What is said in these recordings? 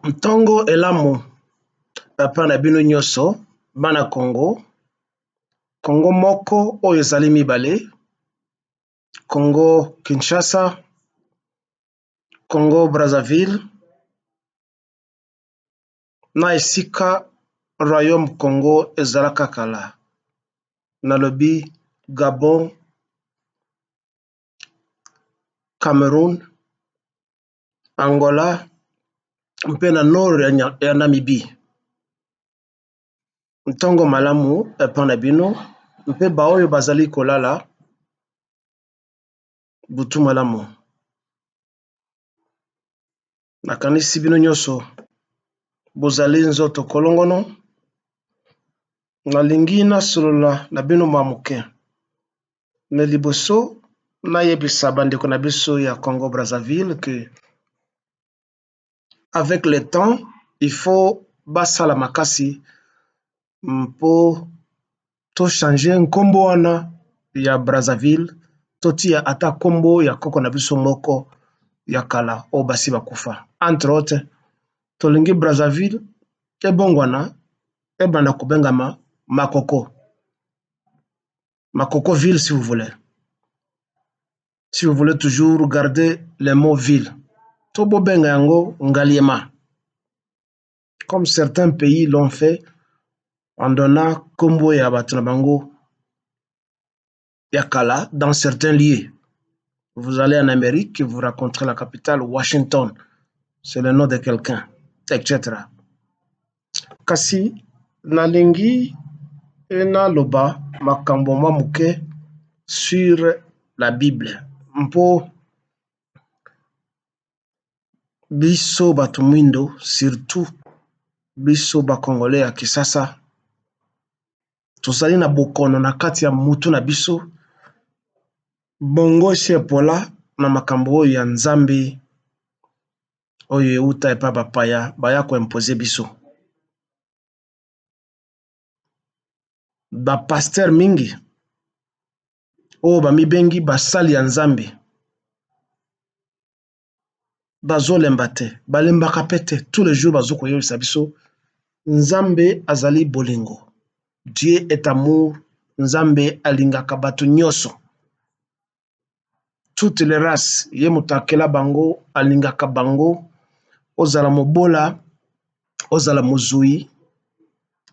Ntongo elamu papa na bino nyonso bana Congo. Congo moko oyo ezali mibale, Congo Kinshasa, Congo Brazzaville na esika Royaume Congo ezalaka kala, nalobi Gabon, Cameroun, Angola mpe na nord ya Namibie. Ntongo malamu epa na bino mpe baoyo bazali kolala butu malamu. Nakanisi bino nyonso bozali nzoto kolongono. Nalingi nasolola na bino mamuke me liboso nayebisa bandeko na biso ya Congo Brazzaville que avec le temps il faut basala makasi mpo to changer nkombo wana ya Brazzaville totia ata kombo ya koko na biso moko ya kala o basi bakufa. Entre autres tolingi Brazzaville ebongwana ebanda kubengama Makoko. Makoko ville si vous voulez. Si vous voulez toujours garder le mot ville. Tobo benga yango Ngaliema. Comme certains pays l'ont fait en donnant kombo ya batu na bango yakala dans certains lieux. Vous allez en Amérique, vous rencontrez la capitale Washington. C'est le nom de quelqu'un, etc. Kasi nalingi ena loba makambo mamuke sur la Bible. Mpo biso batu mwindo, surtout biso ba Congolais ya kisasa, tozali na bokono na kati ya mutu na biso, bongo shepola na makambo oyo ya Nzambe oyo euta epa bapaya baya ko impose biso. Ba pasteur mingi oyo bamibengi basali ya Nzambe bazolemba te, balembaka pete tous les jours bazoko yebisa biso Nzambe azali bolingo. Dieu est amour. Nzambe alingaka batu nyonso. Toutes les races, ye mutakela bango alingaka bango, ozala mobola, ozala mozui,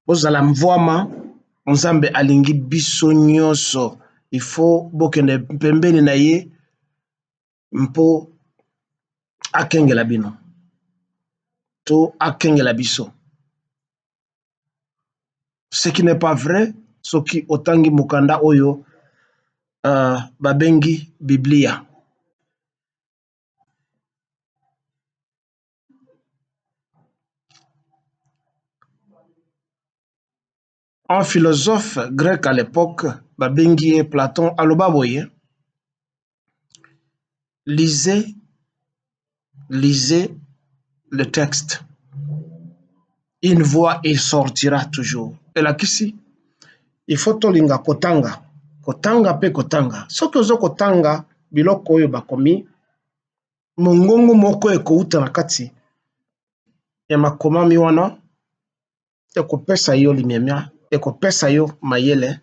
ozala mvwama, Nzambe alingi biso nyonso. Il faut bokende pembeni na ye mpo akengela bino. To akengela biso. Ce qui n'est pas vrai, soki otangi mukanda oyo babengi Biblia. Un philosophe grec à l'époque, babengi Platon, aloba boye, lisez le texte. Une voix il sortira toujours. Et là kisi, il faut tolinga kotanga. Kotanga pe kotanga. Soki ozo kotanga biloko oyo bakomi, mongongo moko ekouta na kati ya makomami wana, ekopesa yo limemia, ekopesa yo mayele,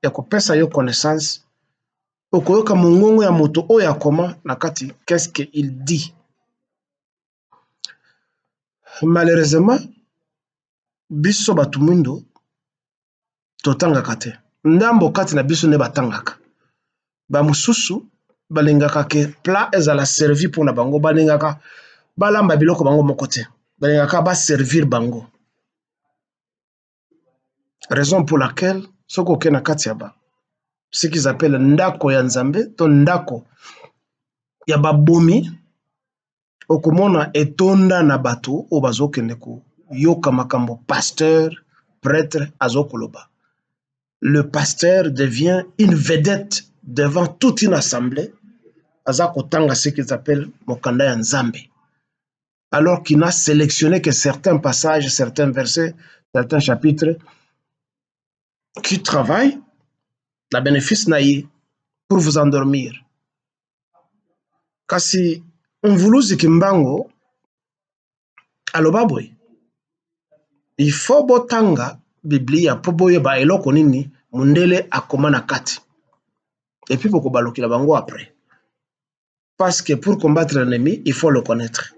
ekopesa yo connaissance, okoyoka mongongo ya moto oyo akoma na kati, qu'est-ce qu'il dit? Malheureusement, biso batu mwindo totangaka te. Ndambo kati na biso ne batangaka. Ba mususu balingaka ke plat ezala servi pour na bango, balingaka balamba biloko bango moko te. Balingaka ba servir bango. Raison pour laquelle soko ke na kati ya ba ce qu'ils appellent ndako ya Nzambe to ndako ya babomi okomona etonda na bato o bazokende ko yoka makambo pasteur, prêtre azokoloba. Le pasteur devient une vedette devant toute une assemblée azakotanga ce qu'ils appellent mokanda ya Nzambe. Alors qu'il n'a sélectionné que certains passages, certains versets, certains chapitres qui travaillent la bénéfice naïe pour vous endormir. Kasi mvuluzi kimbango aloba boye il faut botanga biblia po boyeba eloko nini mundele akoma na kati et puis bokobalokela bango après parce que pour combattre l'ennemi il faut le connaître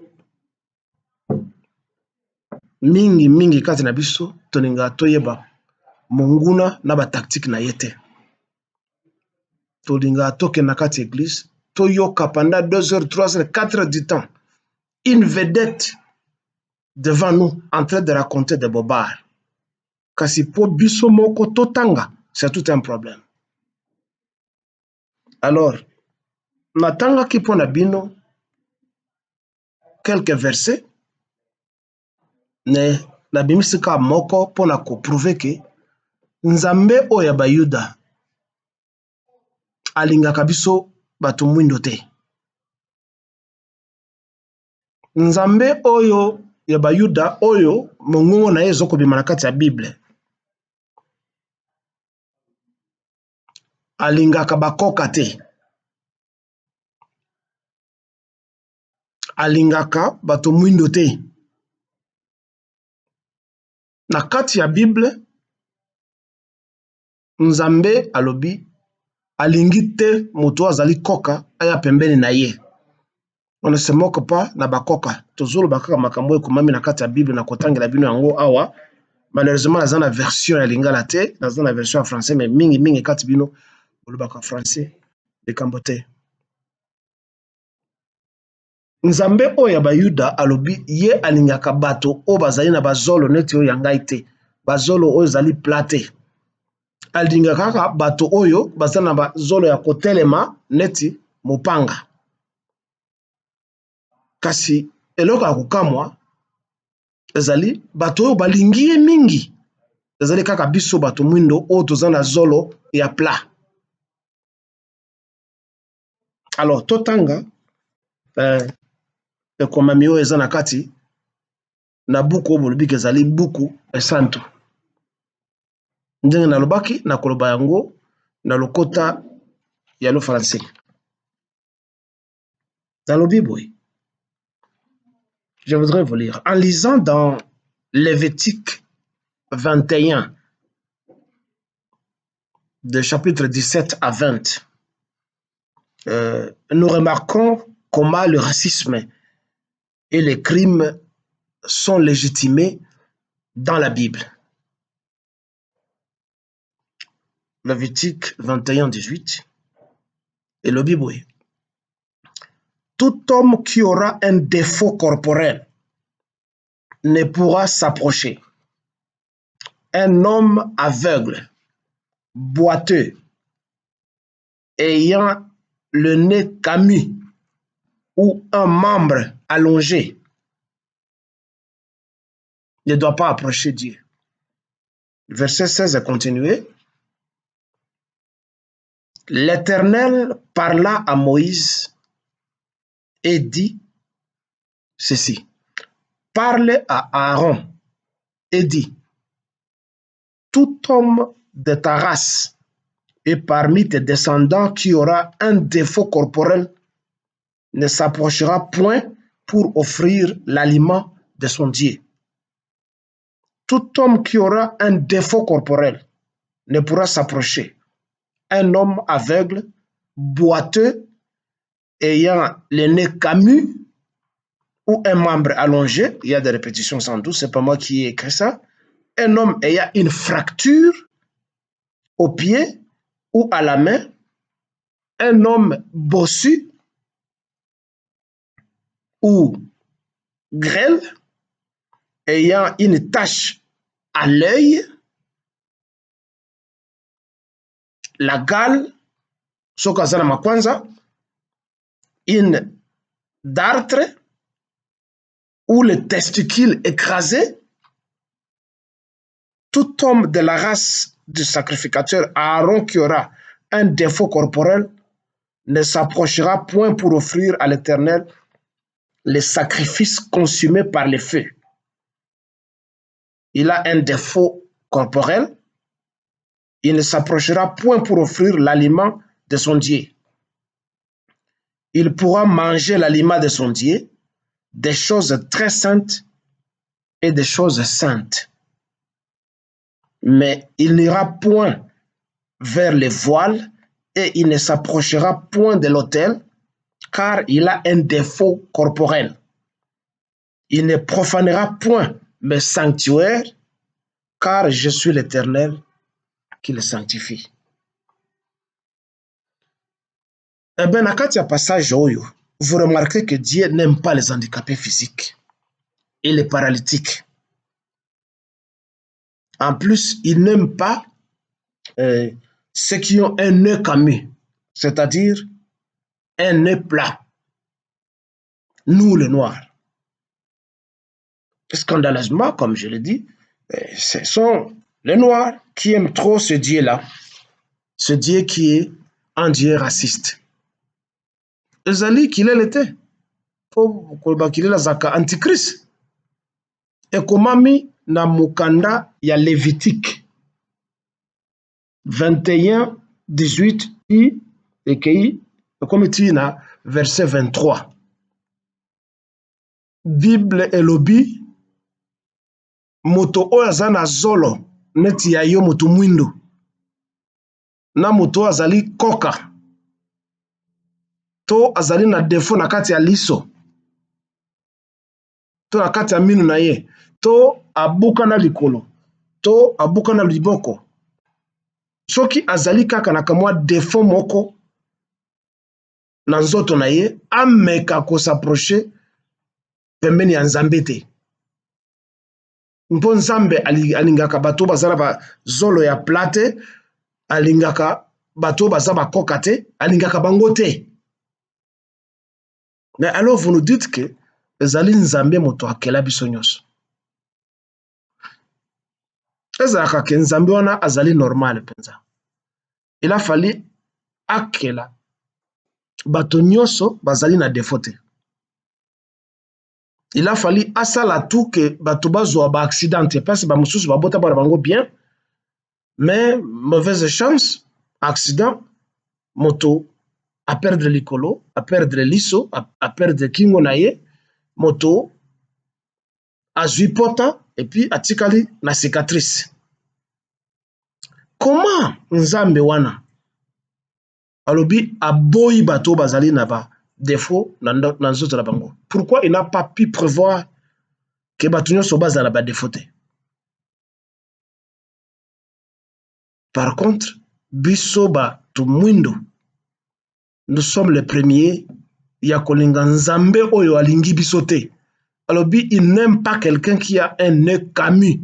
mingi kati na biso toninga toyeba monguna na ba tactique na yete tolinga toke na kati église toyoka pendant 2 heures 3 heures 4 heures du temps une vedette devant nous en train de raconter des bobards. Kasi po biso moko totanga, c'est tout un problème. Alors, natanga ki pona bino quelques versets ne nabimisika moko pona ko prouver que Nzambe oyo bayuda alingaka biso bato mwindo te. Nzambe oyo ya bayuda oyo mongongo na ye ezokobima na kati ya Bible alingaka bakoka te, alingaka bato mwindo te. Na kati ya Bible Nzambe alobi alingi te moto azali koka aya pembeni na ye. On ne se moque pas na bakoka. Tozolo bakaka makambo ekomami na kati ya Bible na kotangela bino yango awa. Malheureusement naza na version ya lingala te, naza na version ya français mais mingi kati bino olobaka français likambo te. Nzambe oyo ya bayuda alobi ye alingaka bato oyo bazali na bazolo neti oyo ya ngai te, bazolo oyo ezali plat te. Alingaka kaka bato oyo bazali na bazolo ya kotelema neti mopanga. Kasi eloko ya kokamwa ezali bato oyo balingi ye mingi, ezali kaka biso bato mwindo oyo toza na zolo ya plat. Alors totanga ekomami oyo eza na kati na buku oyo bolobiki ezali buku esantu. Ndenge nalobaki na koloba yango na lokota ya lo français. Dans le Bible, je voudrais vous lire. En lisant dans Lévitique 21, de chapitre 17 à 20, nous remarquons comment le racisme et les crimes sont légitimés dans la Bible. Lévitique 21, 18, et le Bible. Tout homme qui aura un défaut corporel ne pourra s'approcher. Un homme aveugle, boiteux, ayant le nez camus ou un membre allongé ne doit pas approcher Dieu. Verset 16 est continué. L'Éternel parla à Moïse et dit ceci. Parle à Aaron et dit, tout homme de ta race et parmi tes descendants qui aura un défaut corporel ne s'approchera point pour offrir l'aliment de son Dieu. Tout homme qui aura un défaut corporel ne pourra s'approcher. Un homme aveugle, boiteux, ayant le nez camus ou un membre allongé, il y a des répétitions sans doute, c'est pas moi qui ai écrit ça, un homme ayant une fracture au pied ou à la main, un homme bossu ou grêle, ayant une tache à l'œil, la gale, sokazana makwanza, une dartre ou le testicule écrasé, tout homme de la race du sacrificateur Aaron qui aura un défaut corporel ne s'approchera point pour offrir à l'Éternel les sacrifices consumés par le feu. Il a un défaut corporel, il ne s'approchera point pour offrir l'aliment de son Dieu. Il pourra manger l'aliment de son Dieu, des choses très saintes et des choses saintes. Mais il n'ira point vers les voiles et il ne s'approchera point de l'autel, car il a un défaut corporel. Il ne profanera point mes sanctuaires, car je suis l'Éternel qui le sanctifie. Eh bien, dans le passage, vous remarquez que Dieu n'aime pas les handicapés physiques et les paralytiques. En plus, il n'aime pas ceux qui ont un nez camus, c'est-à-dire un nez plat. Nous, les Noirs. Scandaleusement, comme je l'ai dit, ce sont les Noirs qui aiment trop ce Dieu-là, ce Dieu qui est un Dieu raciste. Ezali qu'il était, pour qu'il est zaka antichrist. Et komami na mukanda ya Lévitique 21, 18 i ekei comme na verset 23. Bible elobi moto oyo aza na zolo neti ya yo moto mwindo na moto azali koka to azali na defo na kati ya liso to na kati ya minu na ye to abuka na likolo to abuka na liboko soki azali kaka na kamwa defo moko na nzoto na ye ameka kosaproche pembeni ya nzambe te mpo nzambe alingaka bato bazala ba zolo ya plate alingaka bato baza bakoka te alingaka bango te. Mais alors vous nous dites que ezali nzambe moto akela biso nyonso ezalaka ke nzambe wana azali normal mpenza il a fallu akela bato nyonso bazali na defo te. Il a fallu asala tout que bato bazwa ba accident te parce bamosusu babota bana bango bien mais mauvaise chance accident moto a perdre likolo a perdre liso a perdre kingo na ye moto azwi pota et puis atikali na cicatrice. Comment nzambe wana alobi aboyi bato bazali na ba défaut na nzoto na bango? Pourquoi il n'a pas pu prévoir que bato nyonso bazala ba défaut te? Par contre, biso bato mwindo, nous sommes les premiers ya kolinga nzambe oyo alingi biso te. Alobi il n'aime pas quelqu'un qui a un nez camus.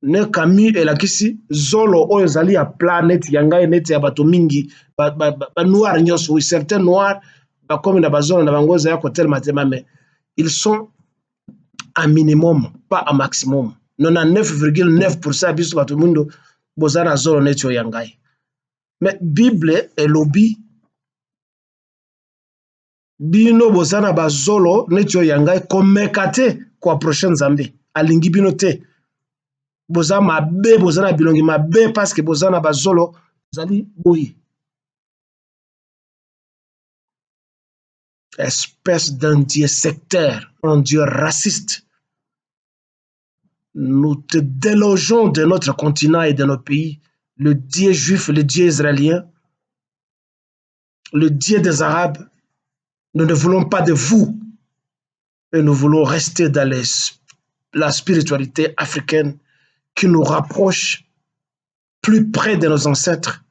Nez camus elakisi zolo oyo ezali ya planète ya ngai neti ya bato mingi ba noir nyonso, oui, certains noirs bakomi na bazolo na bango ezali kotelema te mais ils sont à minimum, pas à maximum. 99,9% ya biso bato mwindo boza na zolo neti oyo ya ngai. Mais Bible elobi bino boza na bazolo neti oyo ya ngai komeka te koaproche nzambe alingi bino te. Boza mabe boza na bilongi mabe parce que boza na bazolo zali boye. Espèce d'un dieu sectaire, un dieu raciste. Nous te délogeons de notre continent et de nos pays. Le dieu juif, le dieu israélien, le dieu des Arabes, nous ne voulons pas de vous. Et nous voulons rester dans la spiritualité africaine qui nous rapproche plus près de nos ancêtres,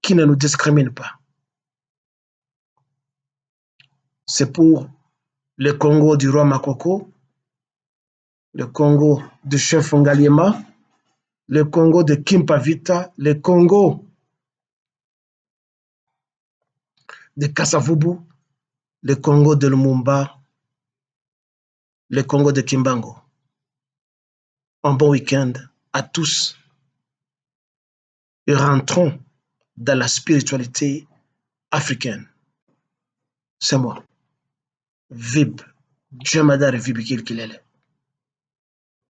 qui ne nous discrimine pas. C'est pour le Congo du roi Makoko, le Congo de chef Ngaliema, le Congo de Kimpavita, le Congo de Kasavubu, le Congo de Lumumba, le Congo de Kimbango. Un bon week-end à tous et rentrons dans la spiritualité africaine. C'est moi, Vib, Jemadar Vib Kilkilele.